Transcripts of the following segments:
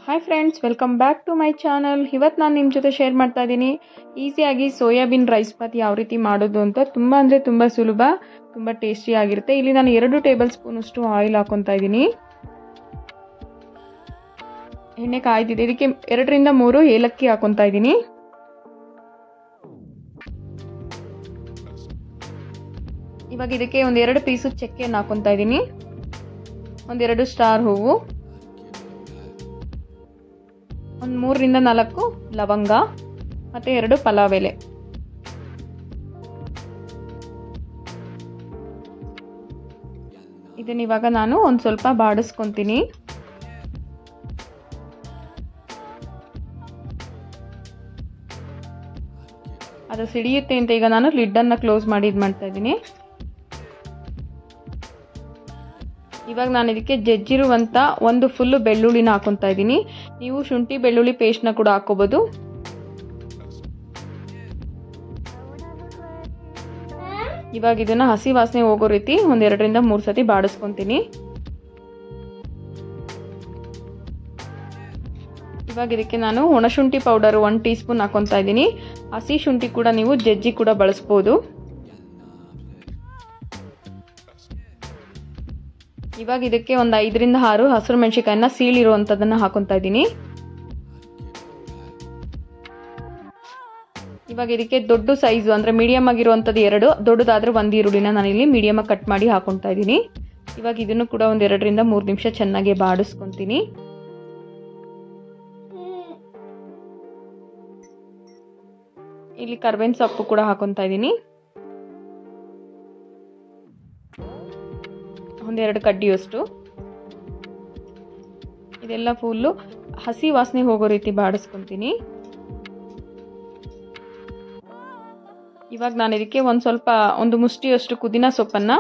Hi friends, welcome back to my channel. ಇವತ್ತು ನಾನು ನಿಮ್ಮ ಜೊತೆ ಶೇರ್ ಮಾಡ್ತಾ ಇದ್ದೀನಿ ಈಸಿಯಾಗಿ ಸೋಯಾಬೀನ್ ರೈಸ್ ಬಾತ್ ಯಾವ ರೀತಿ ಮಾಡೋದು ಅಂತ. ತುಂಬ ಸುಲಭ, ತುಂಬ ಟೇಸ್ಟಿ ಆಗಿರುತ್ತೆ. ಇಲ್ಲಿ ನಾನು 2 ಟೇಬಲ್ ಸ್ಪೂನ್ ಅಷ್ಟು ಆಯಿಲ್ ಹಾಕೊತಾ ಇದ್ದೀನಿ. ಎಣ್ಣೆ ಕಾಯ್ದಿದೆ. ಇದಕ್ಕೆ 2 ರಿಂದ 3 ಏಲಕ್ಕಿ ಹಾಕೊತಾ ಇದ್ದೀನಿ. ಇವಾಗ ಇದಕ್ಕೆ 1-2 ಪೀಸು ಚಕ್ಕೆಯನ್ನು ಹಾಕೊತಾ ಇದ್ದೀನಿ. 1-2 ಸ್ಟಾರ್ ಹೂವು, 3 ರಿಂದ 4 ಲವಂಗ ಮತ್ತೆ 2 ಪಲಾವ್ ಎಲೆ. ಇದನ್ನ ಇವಾಗ ನಾನು ಒಂದು ಸ್ವಲ್ಪ ಬಾಡಿಸ್ಕೊಂತೀನಿ. ಅದು ಸಿಡಿಯುತ್ತೆ ಅಂತ ಈಗ ನಾನು ಲಿಡ್ ಅನ್ನ ಕ್ಲೋಸ್ ಮಾಡಿ ಮಾಡ್ತಾ ಇದ್ದೀನಿ. ಇವಾಗ ನಾನು ಇದಕ್ಕೆ ಜಜ್ಜಿರುವಂತ ಒಂದು ಫುಲ್ ಬೆಳ್ಳುಳ್ಳಿನ ಹಾಕೊತಾ ಇದ್ದೀನಿ. ನೀವು ಶುಂಠಿ ಬೆಳ್ಳುಳ್ಳಿ ಪೇಸ್ಟ್ನ ಕೂಡ ಹಾಕೋಬಹುದು. ಇವಾಗ ಇದನ್ನ ಹಸಿ ವಾಸನೆ ಹೋಗೋ ರೀತಿ 1-2 ರಿಂದ 3 ಸತಿ ಬಾಡಿಸ್ಕೊಂತೀನಿ. ಇವಾಗ ಇದಕ್ಕೆ ನಾನು ಒಣಶುಂಠಿ ಪೌಡರ್ 1 ಟೀ ಸ್ಪೂನ್ ಹಾಕೊತಾ ಇದ್ದೀನಿ. ಹಸಿ ಶುಂಠಿ ಕೂಡ ನೀವು ಜಜ್ಜಿ ಕೂಡ ಬಳಸಬಹುದು. ಇವಾಗ ಇದಕ್ಕೆ 5 ರಿಂದ 6 ಹಸಿರು ಮೆಣಸಿನಕಾಯಿನ ಸೀಳಿರುವಂತದನ್ನ ಹಾಕೊತಾ ಇದ್ದೀನಿ. ಇವಾಗ ಇದಕ್ಕೆ ದೊಡ್ಡ ಸೈಜ್ ಅಂದ್ರೆ ಮೀಡಿಯಂ ಆಗಿರುವಂತದ್ದು 2, ದೊಡ್ಡದಾದ್ರೆ 1 ಈರುಳ್ಳಿನ ನಾನು ಇಲ್ಲಿ ಮೀಡಿಯಂ ಆಗಿ ಕಟ್ ಮಾಡಿ ಹಾಕೊತಾ ಇದ್ದೀನಿ. ಇವಾಗ ಇದನ್ನು ಕೂಡ 1-2 ರಿಂದ 3 ನಿಮಿಷ ಚೆನ್ನಾಗಿ ಬಾಡಿಸ್ಕೊಂತೀನಿ. ಇಲ್ಲಿ ಕರ್ಬೇವಿನ ಸೊಪ್ಪು ಕೂಡ ಹಾಕೊತಾ ಇದ್ದೀನಿ. 1-2 ಕಡ್ಡಿಯಷ್ಟು. ಇದೆಲ್ಲ ಫುಲ್ಲು ಹಸಿ ವಾಸನೆ ಹೋಗೋ ರೀತಿ ಬಾಡಿಸ್ಕೊಂತೀನಿ. ಇವಾಗ ನಾನು ಇದಕ್ಕೆ ಒಂದು ಮುಷ್ಟಿಯಷ್ಟು ಪುದೀನ ಸೊಪ್ಪನ್ನ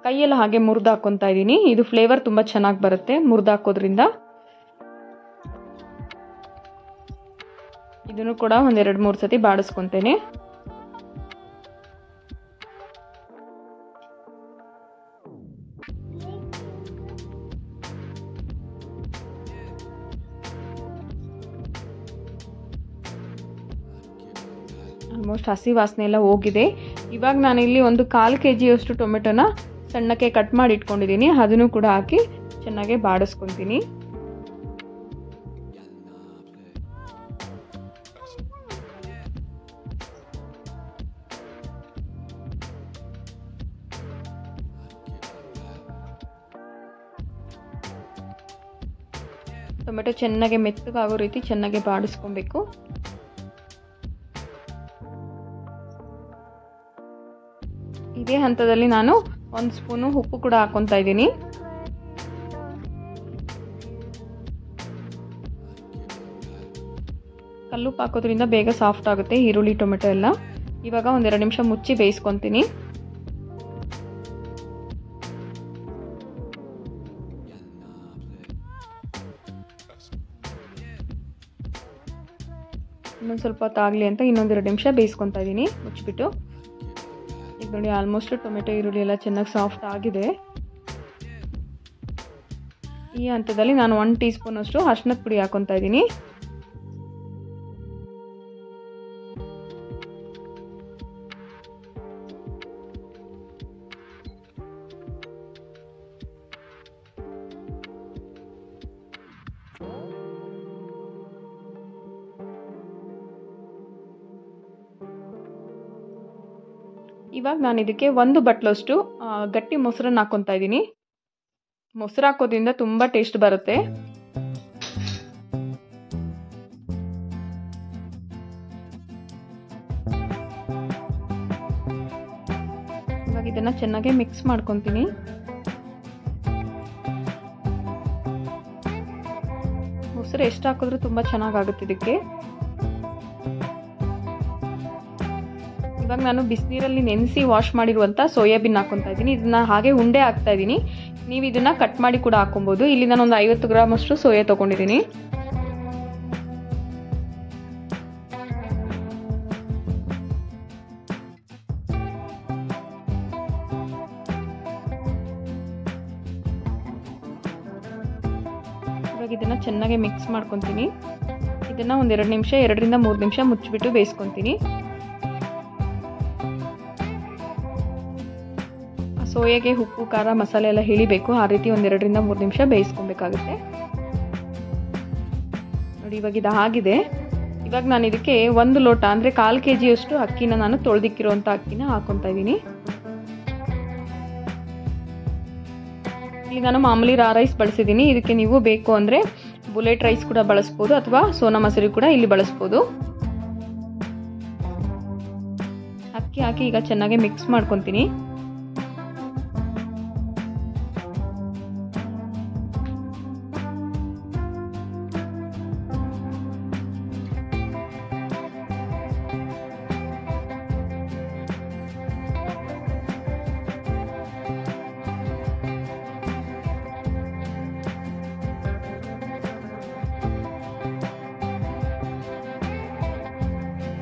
ಕೈಯೆಲ್ಲ ಹಾಗೆ ಮುರಿದು ಹಾಕೊತಾ ಇದ್ದೀನಿ. ಇದು ಫ್ಲೇವರ್ ತುಂಬಾ ಚೆನ್ನಾಗಿ ಬರುತ್ತೆ ಮುರಿದು ಹಾಕೋದ್ರಿಂದ. ಇದನ್ನು ಕೂಡ 1-2-3 ಸತಿ ಬಾಡಿಸ್ಕೊಂತೇನೆ. ಆಲ್ಮೋಸ್ಟ್ ಹಸಿ ವಾಸನೆ ಎಲ್ಲ ಹೋಗಿದೆ. ಇವಾಗ ನಾನು ಇಲ್ಲಿ 1/4 kg ಟೊಮೆಟೊನ ಸಣ್ಣಕ್ಕೆ ಕಟ್ ಮಾಡಿ ಇಟ್ಕೊಂಡಿದ್ದೀನಿ. ಅದನ್ನು ಕೂಡ ಹಾಕಿ ಚೆನ್ನಾಗಿ ಬಾಡಿಸ್ಕೊಂತೀನಿ. ಟೊಮೆಟೊ ಚೆನ್ನಾಗಿ ಮೆತ್ತಗಾಗೋ ರೀತಿ ಚೆನ್ನಾಗಿ ಬಾಡಿಸ್ಕೊಬೇಕು. ಇದೇ ಹಂತದಲ್ಲಿ ನಾನು 1 ಸ್ಪೂನು ಉಪ್ಪು ಕೂಡ ಹಾಕೊತಾ ಇದ್ದೀನಿ. ಕಲ್ಲುಪ್ಪು ಹಾಕೋದ್ರಿಂದ ಬೇಗ ಸಾಫ್ಟ್ ಆಗುತ್ತೆ ಈರುಳ್ಳಿ ಟೊಮೆಟೊ ಎಲ್ಲ. ಇವಾಗ 1-2 ನಿಮಿಷ ಮುಚ್ಚಿ ಬೇಯಿಸ್ಕೊಂತೀನಿ. ಇನ್ನೊಂದು ಸ್ವಲ್ಪ ಹೊತ್ತಾಗಲಿ ಅಂತ 1-2 ನಿಮಿಷ ಬೇಯಿಸ್ಕೊತಾ ಇದ್ದೀನಿ ಮುಚ್ಚಿಬಿಟ್ಟು. ಈಗ ನೋಡಿ ಆಲ್ಮೋಸ್ಟ್ ಟೊಮೆಟೊ ಈರುಳ್ಳಿ ಎಲ್ಲ ಚೆನ್ನಾಗಿ ಸಾಫ್ಟ್ ಆಗಿದೆ. ಈ ಹಂತದಲ್ಲಿ ನಾನು 1 ಟೀ ಸ್ಪೂನ್ ಅಷ್ಟು ಅರಿಶಿಣದ ಪುಡಿ ಹಾಕೊತಾ ಇದ್ದೀನಿ. ಇವಾಗ ನಾನು ಇದಕ್ಕೆ 1 ಬಟ್ಲಷ್ಟು ಗಟ್ಟಿ ಮೊಸರನ್ನ ಹಾಕೊತಾ ಇದ್ದೀನಿ. ಮೊಸರು ಹಾಕೋದ್ರಿಂದ ತುಂಬಾ ಟೇಸ್ಟ್ ಬರುತ್ತೆ. ಇವಾಗ ಇದನ್ನ ಚೆನ್ನಾಗಿ ಮಿಕ್ಸ್ ಮಾಡ್ಕೊತೀನಿ. ಮೊಸರು ಎಷ್ಟು ಹಾಕಿದ್ರೂ ತುಂಬಾ ಚೆನ್ನಾಗಾಗುತ್ತೆ ಇದಕ್ಕೆ. ಇವಾಗ ನಾನು ಬಿಸಿನೀರಲ್ಲಿ ನೆನೆಸಿ ವಾಶ್ ಮಾಡಿರುವಂಥ ಸೋಯಾಬೀನ್ ಹಾಕೊತಾ ಇದ್ದೀನಿ. ಇದನ್ನ ಹಾಗೆ ಉಂಡೆ ಹಾಕ್ತಾ ಇದ್ದೀನಿ. ನೀವು ಇದನ್ನ ಕಟ್ ಮಾಡಿ ಕೂಡ ಹಾಕೊಬಹುದು. ಇಲ್ಲಿ ನಾನು 50 ಗ್ರಾಮ್ ಅಷ್ಟು ಸೋಯಾ ತಗೊಂಡಿದ್ದೀನಿ. ಇವಾಗ ಇದನ್ನ ಚೆನ್ನಾಗಿ ಮಿಕ್ಸ್ ಮಾಡ್ಕೊತೀನಿ. ಇದನ್ನು ಒಂದು 2 ನಿಮಿಷ 2ರಿಂದ 3 ನಿಮಿಷ ಮುಚ್ಚಿಬಿಟ್ಟು ಬೇಯಿಸ್ಕೊತೀನಿ. ಸೋಯಾಗೆ ಉಪ್ಪು ಖಾರ ಮಸಾಲೆ ಎಲ್ಲ ಹಿಳಿಬೇಕು, ಆ ರೀತಿ ಒಂದು 2ರಿಂದ 3 ನಿಮಿಷ ಬೇಯಿಸ್ಕೊಬೇಕಾಗುತ್ತೆ. ನೋಡಿ ಇವಾಗ ಇದು ಆಗಿದೆ. ಇವಾಗ ನಾನು ಇದಕ್ಕೆ 1 ಲೋಟ ಅಂದರೆ 1/4 kg ಅಕ್ಕಿನ ನಾನು ತೊಳೆದಿಕ್ಕಿರೋಂಥ ಅಕ್ಕಿನ ಹಾಕೊತಾ ಇದ್ದೀನಿ. ಇಲ್ಲಿ ನಾನು ಮಾಮೂಲಿ ರೈಸ್ ಬಳಸಿದ್ದೀನಿ. ಇದಕ್ಕೆ ನೀವು ಬೇಕು ಅಂದರೆ ಬುಲೆಟ್ ರೈಸ್ ಕೂಡ ಬಳಸ್ಬೋದು ಅಥವಾ ಸೋನಾ ಮಸೂರಿ ಕೂಡ ಇಲ್ಲಿ ಬಳಸ್ಬೋದು. ಅಕ್ಕಿ ಹಾಕಿ ಈಗ ಚೆನ್ನಾಗಿ ಮಿಕ್ಸ್ ಮಾಡ್ಕೊತೀನಿ.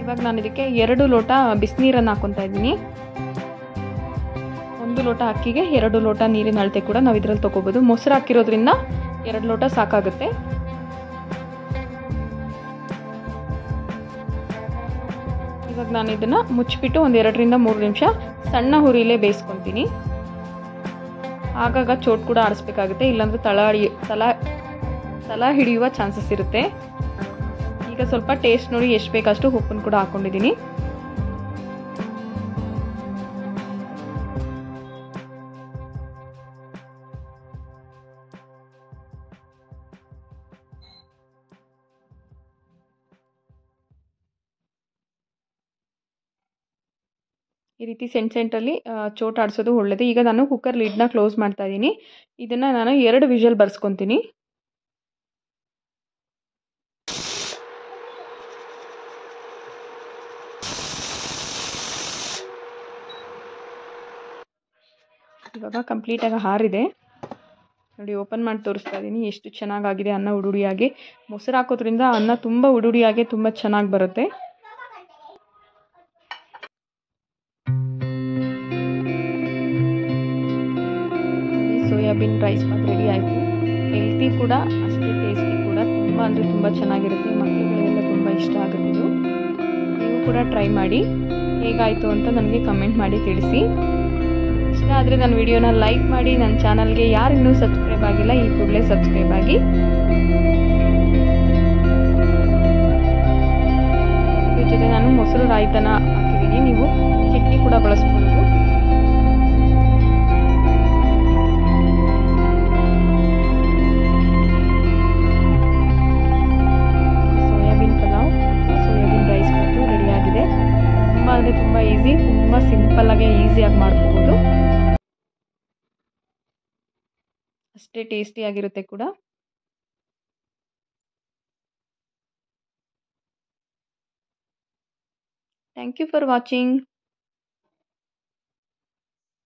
ಇವಾಗ ನಾನು ಇದಕ್ಕೆ 2 ಲೋಟ ಬಿಸಿನೀರನ್ನು ಹಾಕೊತಾ ಇದ್ದೀನಿ. 1 ಲೋಟ ಅಕ್ಕಿಗೆ 2 ಲೋಟ ನೀರಿನ ಅಳತೆ ಕೂಡ ನಾವು ಇದರಲ್ಲಿ ತಗೋಬೋದು. ಮೊಸರು ಹಾಕಿರೋದ್ರಿಂದ 2 ಲೋಟ ಸಾಕಾಗುತ್ತೆ. ಇವಾಗ ನಾನು ಇದನ್ನು ಮುಚ್ಚಿಬಿಟ್ಟು ಒಂದು 2ರಿಂದ 3 ನಿಮಿಷ ಸಣ್ಣ ಹುರಿಲೇ ಬೇಯಿಸ್ಕೊತೀನಿ. ಆಗಾಗ ಚೋಟ್ ಕೂಡ ಆಡಿಸ್ಬೇಕಾಗುತ್ತೆ, ಇಲ್ಲಾಂದರೆ ತಳ ಹಿಡಿಯುವ ಚಾನ್ಸಸ್ ಇರುತ್ತೆ. ಈಗ ಸ್ವಲ್ಪ ಟೇಸ್ಟ್ ನೋಡಿ ಎಷ್ಟು ಬೇಕಷ್ಟು ಉಪ್ಪನ್ನು ಕೂಡ ಹಾಕೊಂಡಿದ್ದೀನಿ. ಈ ರೀತಿ ಸೆಂಟ್ರಲ್ಲಿ ಚೋಟ್ ಆಡಿಸೋದು ಒಳ್ಳೆಯದು. ಈಗ ನಾನು ಕುಕ್ಕರ್ ಲಿಡ್ನ ಕ್ಲೋಸ್ ಮಾಡ್ತಾ ಇದ್ದೀನಿ. ಇದನ್ನು ನಾನು 2 ವಿಷಲ್ ಬರ್ಸ್ಕೊತೀನಿ. ಇವಾಗ ಕಂಪ್ಲೀಟಾಗಿ ಹಾರಿದೆ. ನೋಡಿ ಓಪನ್ ಮಾಡಿ ತೋರಿಸ್ತಾ ಇದ್ದೀನಿ ಎಷ್ಟು ಚೆನ್ನಾಗಾಗಿದೆ ಅನ್ನ ಉಡುಡಿಯಾಗಿ. ಮೊಸರು ಹಾಕೋದ್ರಿಂದ ಅನ್ನ ತುಂಬ ಉಡುಡಿಯಾಗಿ ತುಂಬ ಚೆನ್ನಾಗಿ ಬರುತ್ತೆ. ಸೋಯಾಬೀನ್ ರೈಸ್ ಬಾತ್ ರೆಡಿ ಆಯಿತು. ಹೆಲ್ತಿ ಕೂಡ ಅಷ್ಟೇ ಟೇಸ್ಟಿ ಕೂಡ, ತುಂಬ ಅಂದರೆ ತುಂಬ ಚೆನ್ನಾಗಿರುತ್ತೆ. ಮಕ್ಕಳುಗಳಿಗೆಲ್ಲ ತುಂಬ ಇಷ್ಟ ಆಗುತ್ತೆ ಇದು. ನೀವು ಕೂಡ ಟ್ರೈ ಮಾಡಿ, ಹೇಗಾಯಿತು ಅಂತ ನನಗೆ ಕಮೆಂಟ್ ಮಾಡಿ ತಿಳಿಸಿ. ಇಷ್ಟ ಆದರೆ ನನ್ನ ವಿಡಿಯೋನ ಲೈಕ್ ಮಾಡಿ. ನನ್ನ ಚಾನಲ್ಗೆ ಯಾರು ಇನ್ನೂ ಸಬ್ಸ್ಕ್ರೈಬ್ ಆಗಿಲ್ಲ ಈ ಕೂಡಲೇ ಸಬ್ಸ್ಕ್ರೈಬ್ ಆಗಿ. ಇದ್ರ ಜೊತೆ ನಾನು ಮೊಸರು ರಾಯ್ತನ ಹಾಕಿದ್ದೀನಿ, ನೀವು ಚಟ್ನಿ ಕೂಡ ಬಳಸ್ಬೋದು. ಸೋಯಾಬೀನ್ ಪಲಾವ್, ಸೋಯಾಬೀನ್ ರೈಸ್ ಬಾತು ರೆಡಿಯಾಗಿದೆ. ತುಂಬ ಅಂದರೆ ತುಂಬ ಈಸಿ, ತುಂಬ ಸಿಂಪಲ್ಲಾಗಿ ಈಸಿಯಾಗಿ ಮಾಡ್ಕೋಬೋದು. ಅಷ್ಟೇ ಟೇಸ್ಟಿಯಾಗಿರುತ್ತೆ ಕೂಡ. Thank you for watching.